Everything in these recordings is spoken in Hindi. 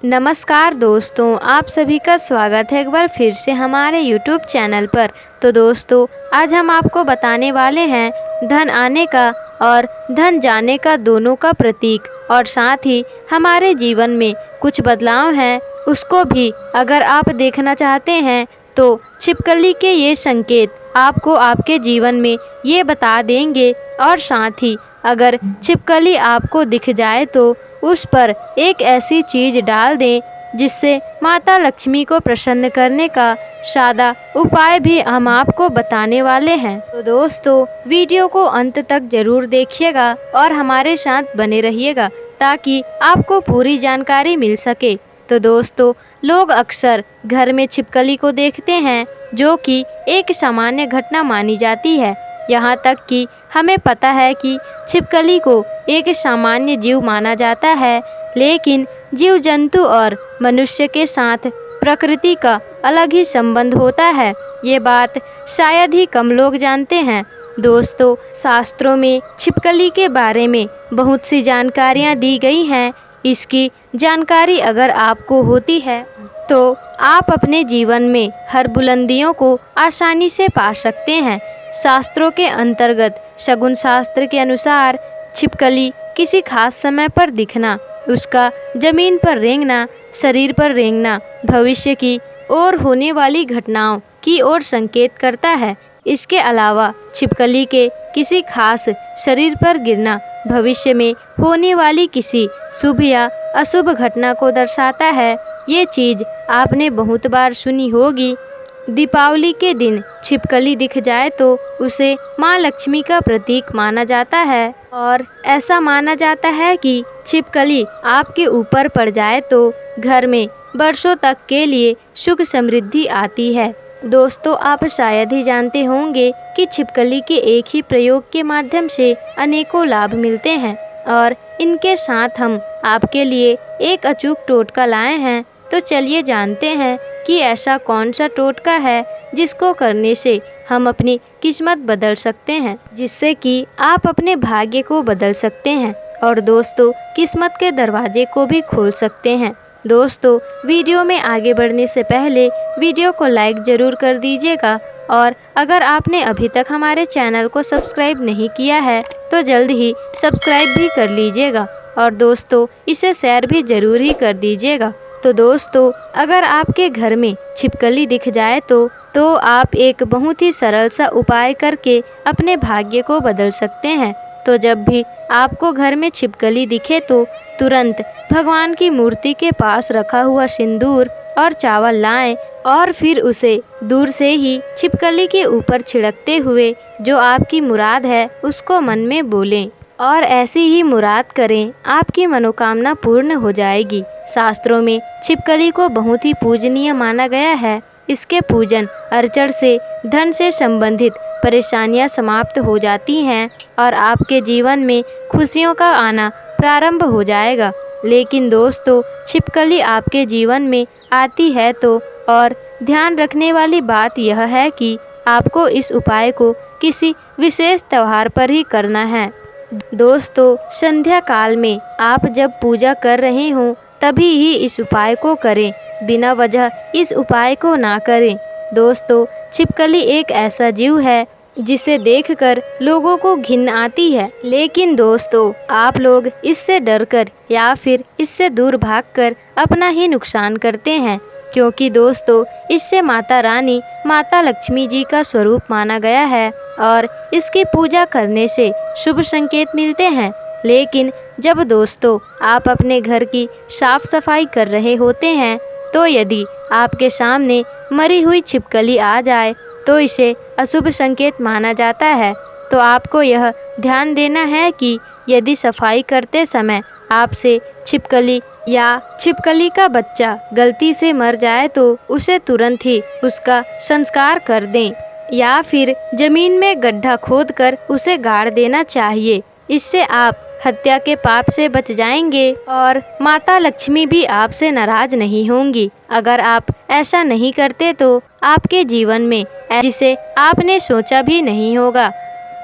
नमस्कार दोस्तों, आप सभी का स्वागत है एक बार फिर से हमारे YouTube चैनल पर। तो दोस्तों, आज हम आपको बताने वाले हैं धन आने का और धन जाने का दोनों का प्रतीक, और साथ ही हमारे जीवन में कुछ बदलाव हैं उसको भी अगर आप देखना चाहते हैं तो छिपकली के ये संकेत आपको आपके जीवन में ये बता देंगे। और साथ ही अगर छिपकली आपको दिख जाए तो उस पर एक ऐसी चीज डाल दें जिससे माता लक्ष्मी को प्रसन्न करने का सादा उपाय भी हम आपको बताने वाले हैं। तो दोस्तों, वीडियो को अंत तक जरूर देखिएगा और हमारे साथ बने रहिएगा ताकि आपको पूरी जानकारी मिल सके। तो दोस्तों, लोग अक्सर घर में छिपकली को देखते हैं जो कि एक सामान्य घटना मानी जाती है। यहाँ तक कि हमें पता है कि छिपकली को एक सामान्य जीव माना जाता है, लेकिन जीव जंतु और मनुष्य के साथ प्रकृति का अलग ही संबंध होता है। ये बात शायद ही कम लोग जानते हैं। दोस्तों, शास्त्रों में छिपकली के बारे में बहुत सी जानकारियाँ दी गई हैं। इसकी जानकारी अगर आपको होती है तो आप अपने जीवन में हर बुलंदियों को आसानी से पा सकते हैं। शास्त्रों के अंतर्गत शगुन शास्त्र के अनुसार छिपकली किसी खास समय पर दिखना, उसका जमीन पर रेंगना, शरीर पर रेंगना भविष्य की ओर होने वाली घटनाओं की ओर संकेत करता है। इसके अलावा छिपकली के किसी खास शरीर पर गिरना भविष्य में होने वाली किसी शुभ या अशुभ घटना को दर्शाता है। ये चीज़ आपने बहुत बार सुनी होगी। दीपावली के दिन छिपकली दिख जाए तो उसे माँ लक्ष्मी का प्रतीक माना जाता है, और ऐसा माना जाता है कि छिपकली आपके ऊपर पड़ जाए तो घर में वर्षों तक के लिए सुख समृद्धि आती है। दोस्तों, आप शायद ही जानते होंगे कि छिपकली के एक ही प्रयोग के माध्यम से अनेकों लाभ मिलते हैं, और इनके साथ हम आपके लिए एक अचूक टोटका लाए हैं। तो चलिए जानते हैं कि ऐसा कौन सा टोटका है जिसको करने से हम अपनी किस्मत बदल सकते हैं, जिससे कि आप अपने भाग्य को बदल सकते हैं और दोस्तों किस्मत के दरवाजे को भी खोल सकते हैं। दोस्तों, वीडियो में आगे बढ़ने से पहले वीडियो को लाइक ज़रूर कर दीजिएगा, और अगर आपने अभी तक हमारे चैनल को सब्सक्राइब नहीं किया है तो जल्द ही सब्सक्राइब भी कर लीजिएगा, और दोस्तों इसे शेयर भी ज़रूर ही कर दीजिएगा। तो दोस्तों, अगर आपके घर में छिपकली दिख जाए तो आप एक बहुत ही सरल सा उपाय करके अपने भाग्य को बदल सकते हैं। तो जब भी आपको घर में छिपकली दिखे तो तुरंत भगवान की मूर्ति के पास रखा हुआ सिंदूर और चावल लाएं, और फिर उसे दूर से ही छिपकली के ऊपर छिड़कते हुए जो आपकी मुराद है उसको मन में बोलें, और ऐसी ही मुराद करें, आपकी मनोकामना पूर्ण हो जाएगी। शास्त्रों में छिपकली को बहुत ही पूजनीय माना गया है। इसके पूजन अर्चन से धन से संबंधित परेशानियां समाप्त हो जाती हैं और आपके जीवन में खुशियों का आना प्रारंभ हो जाएगा। लेकिन दोस्तों, छिपकली आपके जीवन में आती है तो और ध्यान रखने वाली बात यह है कि आपको इस उपाय को किसी विशेष त्योहार पर ही करना है। दोस्तों, संध्या काल में आप जब पूजा कर रहे हों तभी ही इस उपाय को करें, बिना वजह इस उपाय को ना करें। दोस्तों, छिपकली एक ऐसा जीव है जिसे देखकर लोगों को घिन आती है, लेकिन दोस्तों आप लोग इससे डरकर या फिर इससे दूर भागकर अपना ही नुकसान करते हैं, क्योंकि दोस्तों इससे माता रानी माता लक्ष्मी जी का स्वरूप माना गया है और इसकी पूजा करने से शुभ संकेत मिलते हैं। लेकिन जब दोस्तों आप अपने घर की साफ सफाई कर रहे होते हैं तो यदि आपके सामने मरी हुई छिपकली आ जाए तो इसे अशुभ संकेत माना जाता है। तो आपको यह ध्यान देना है कि यदि सफाई करते समय आपसे छिपकली या छिपकली का बच्चा गलती से मर जाए तो उसे तुरंत ही उसका संस्कार कर दें, या फिर जमीन में गड्ढा खोदकर उसे गाड़ देना चाहिए। इससे आप हत्या के पाप से बच जाएंगे और माता लक्ष्मी भी आपसे नाराज नहीं होंगी। अगर आप ऐसा नहीं करते तो आपके जीवन में जिसे आपने सोचा भी नहीं होगा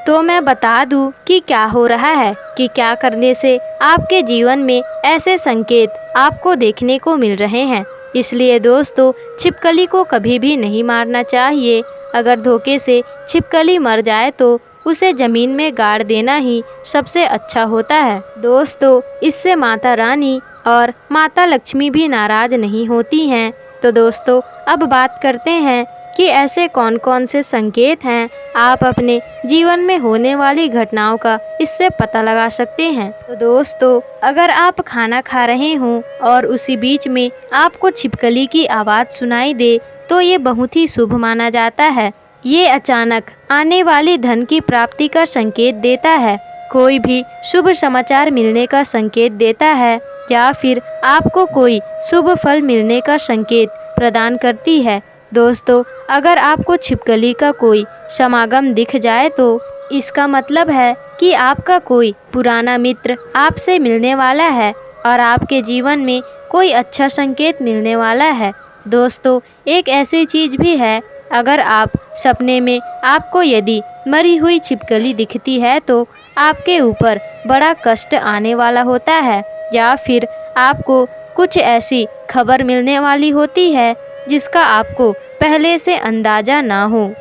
तो मैं बता दूं कि क्या हो रहा है, कि क्या करने से आपके जीवन में ऐसे संकेत आपको देखने को मिल रहे हैं। इसलिए दोस्तों, छिपकली को कभी भी नहीं मारना चाहिए। अगर धोखे से छिपकली मर जाए तो उसे जमीन में गाड़ देना ही सबसे अच्छा होता है। दोस्तों, इससे माता रानी और माता लक्ष्मी भी नाराज नहीं होती हैं। तो दोस्तों, अब बात करते हैं कि ऐसे कौन कौन से संकेत हैं आप अपने जीवन में होने वाली घटनाओं का इससे पता लगा सकते हैं। तो दोस्तों, अगर आप खाना खा रहे हों और उसी बीच में आपको छिपकली की आवाज़ सुनाई दे तो ये बहुत ही शुभ माना जाता है। ये अचानक आने वाली धन की प्राप्ति का संकेत देता है, कोई भी शुभ समाचार मिलने का संकेत देता है, या फिर आपको कोई शुभ फल मिलने का संकेत प्रदान करती है। दोस्तों, अगर आपको छिपकली का कोई समागम दिख जाए तो इसका मतलब है कि आपका कोई पुराना मित्र आपसे मिलने वाला है और आपके जीवन में कोई अच्छा संकेत मिलने वाला है। दोस्तों, एक ऐसी चीज़ भी है, अगर आप सपने में आपको यदि मरी हुई छिपकली दिखती है तो आपके ऊपर बड़ा कष्ट आने वाला होता है, या फिर आपको कुछ ऐसी खबर मिलने वाली होती है जिसका आपको पहले से अंदाज़ा ना हो।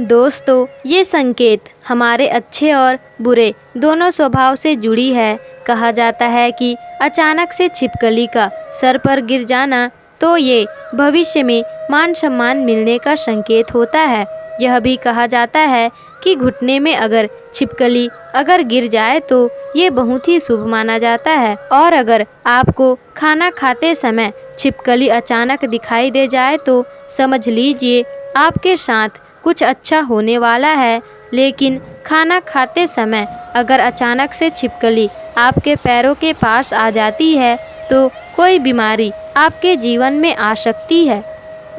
दोस्तों, ये संकेत हमारे अच्छे और बुरे दोनों स्वभाव से जुड़ी है। कहा जाता है कि अचानक से छिपकली का सर पर गिर जाना तो ये भविष्य में मान सम्मान मिलने का संकेत होता है। यह भी कहा जाता है कि घुटने में अगर छिपकली अगर गिर जाए तो ये बहुत ही शुभ माना जाता है। और अगर आपको खाना खाते समय छिपकली अचानक दिखाई दे जाए तो समझ लीजिए आपके साथ कुछ अच्छा होने वाला है। लेकिन खाना खाते समय अगर अचानक से छिपकली आपके पैरों के पास आ जाती है तो कोई बीमारी आपके जीवन में आ सकती है।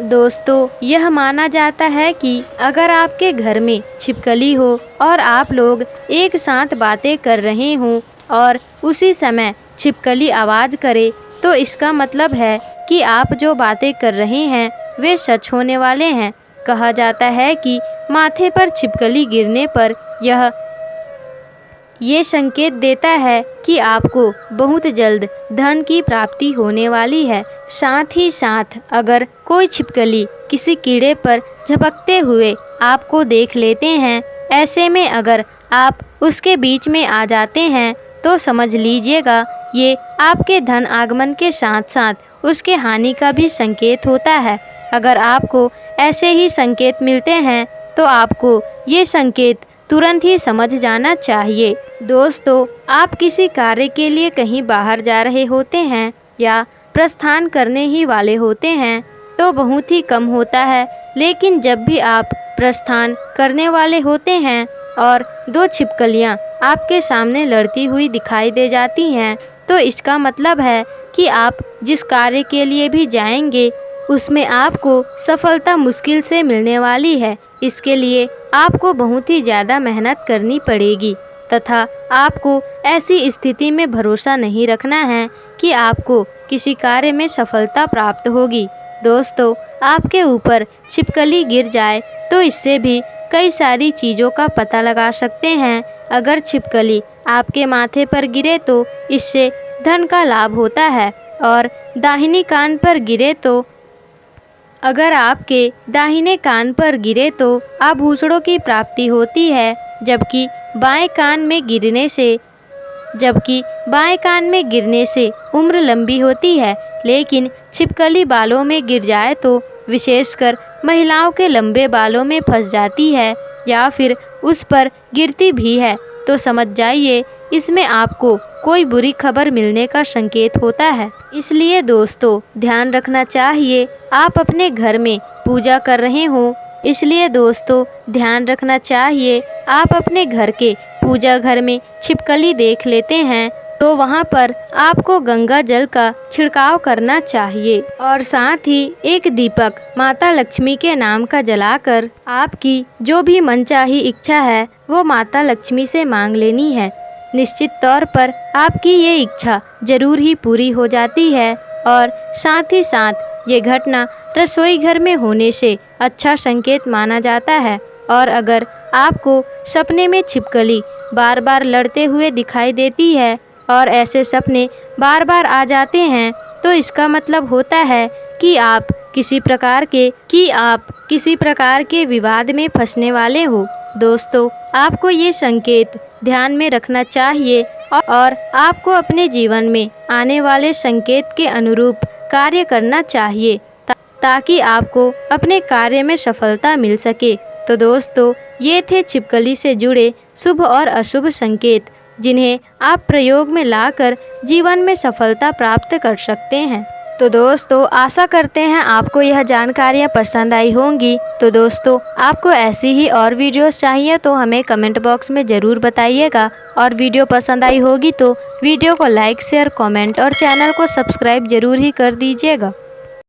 दोस्तों, यह माना जाता है कि अगर आपके घर में छिपकली हो और आप लोग एक साथ बातें कर रहे हों और उसी समय छिपकली आवाज़ करे तो इसका मतलब है कि आप जो बातें कर रहे हैं वे सच होने वाले हैं। कहा जाता है कि माथे पर छिपकली गिरने पर ये संकेत देता है कि आपको बहुत जल्द धन की प्राप्ति होने वाली है। साथ ही साथ अगर कोई छिपकली किसी कीड़े पर झपकते हुए आपको देख लेते हैं, ऐसे में अगर आप उसके बीच में आ जाते हैं तो समझ लीजिएगा ये आपके धन आगमन के साथ साथ उसके हानि का भी संकेत होता है। अगर आपको ऐसे ही संकेत मिलते हैं तो आपको ये संकेत तुरंत ही समझ जाना चाहिए। दोस्तों, आप किसी कार्य के लिए कहीं बाहर जा रहे होते हैं या प्रस्थान करने ही वाले होते हैं तो बहुत ही कम होता है, लेकिन जब भी आप प्रस्थान करने वाले होते हैं और दो छिपकलियां आपके सामने लड़ती हुई दिखाई दे जाती हैं तो इसका मतलब है कि आप जिस कार्य के लिए भी जाएंगे उसमें आपको सफलता मुश्किल से मिलने वाली है। इसके लिए आपको बहुत ही ज़्यादा मेहनत करनी पड़ेगी तथा आपको ऐसी स्थिति में भरोसा नहीं रखना है कि आपको किसी कार्य में सफलता प्राप्त होगी। दोस्तों, आपके ऊपर छिपकली गिर जाए तो इससे भी कई सारी चीज़ों का पता लगा सकते हैं। अगर छिपकली आपके माथे पर गिरे तो इससे धन का लाभ होता है और दाहिनी कान पर गिरे तो अगर आपके दाहिने कान पर गिरे तो आभूषणों की प्राप्ति होती है, जबकि बाएं कान में गिरने से उम्र लंबी होती है। लेकिन छिपकली बालों में गिर जाए तो विशेषकर महिलाओं के लंबे बालों में फंस जाती है या फिर उस पर गिरती भी है तो समझ जाइए इसमें आपको कोई बुरी खबर मिलने का संकेत होता है। इसलिए दोस्तों, ध्यान रखना चाहिए आप अपने घर में पूजा कर रहे हों, इसलिए दोस्तों ध्यान रखना चाहिए आप अपने घर के पूजा घर में छिपकली देख लेते हैं तो वहाँ पर आपको गंगा जल का छिड़काव करना चाहिए और साथ ही एक दीपक माता लक्ष्मी के नाम का जलाकर आपकी जो भी मनचाही इच्छा है वो माता लक्ष्मी से मांग लेनी है। निश्चित तौर पर आपकी ये इच्छा जरूर ही पूरी हो जाती है और साथ ही साथ ये घटना रसोई घर में होने से अच्छा संकेत माना जाता है। और अगर आपको सपने में छिपकली बार बार लड़ते हुए दिखाई देती है और ऐसे सपने बार बार आ जाते हैं, तो इसका मतलब होता है कि आप किसी प्रकार के विवाद में फंसने वाले हो। दोस्तों, आपको ये संकेत ध्यान में रखना चाहिए और आपको अपने जीवन में आने वाले संकेत के अनुरूप कार्य करना चाहिए ताकि आपको अपने कार्य में सफलता मिल सके। तो दोस्तों, ये थे छिपकली से जुड़े शुभ और अशुभ संकेत, जिन्हें आप प्रयोग में लाकर जीवन में सफलता प्राप्त कर सकते हैं। तो दोस्तों, आशा करते हैं आपको यह जानकारियाँ पसंद आई होंगी। तो दोस्तों, आपको ऐसी ही और वीडियोस चाहिए तो हमें कमेंट बॉक्स में ज़रूर बताइएगा, और वीडियो पसंद आई होगी तो वीडियो को लाइक, शेयर, कमेंट और चैनल को सब्सक्राइब जरूर ही कर दीजिएगा।